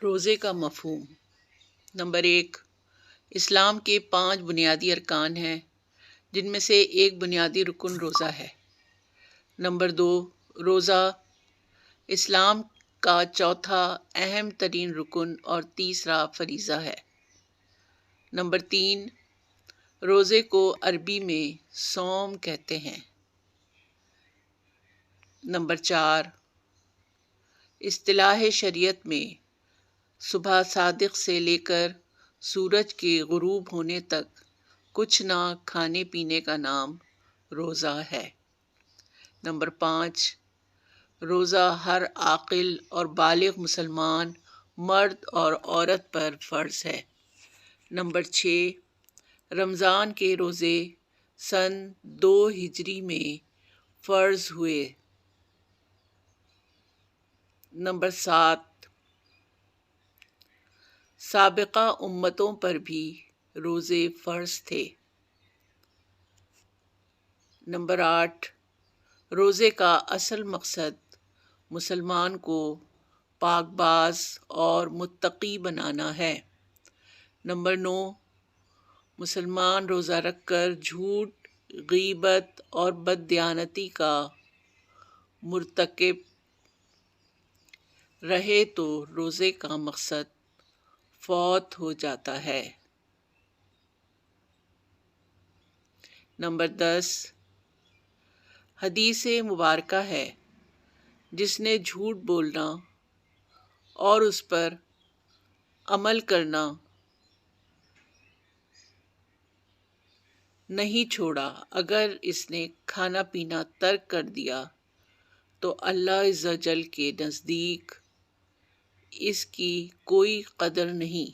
روزے کا مفہوم۔ نمبر 1، اسلام کے 5 بنیادی ارکان ہیں جن میں سے ایک بنیادی رکن روزہ ہے۔ نمبر 2، روزہ اسلام کا چوتھا اہم ترین رکن اور تیسرا فریضہ ہے۔ نمبر 3، روزے کو عربی میں صوم کہتے ہیں۔ نمبر 4، اصطلاح شریعت میں صبح صادق سے لے کر سورج کے غروب ہونے تک کچھ نہ کھانے پینے کا نام روزہ ہے۔ نمبر 5، روزہ ہر عاقل اور بالغ مسلمان مرد اور عورت پر فرض ہے۔ نمبر 6، رمضان کے روزے سن 2 ہجری میں فرض ہوئے۔ نمبر 7، سابقہ امتوں پر بھی روزے فرض تھے۔ نمبر 8، روزے کا اصل مقصد مسلمان کو پاک باز اور متقی بنانا ہے۔ نمبر 9، مسلمان روزہ رکھ کر جھوٹ، غیبت اور بددیانتی کا مرتکب رہے تو روزے کا مقصد فوت ہو جاتا ہے۔ نمبر 10، حدیث مبارکہ ہے، جس نے جھوٹ بولنا اور اس پر عمل کرنا نہیں چھوڑا، اگر اس نے کھانا پینا ترک کر دیا تو اللہ عز و جل کے نزدیک اس کی کوئی قدر نہیں۔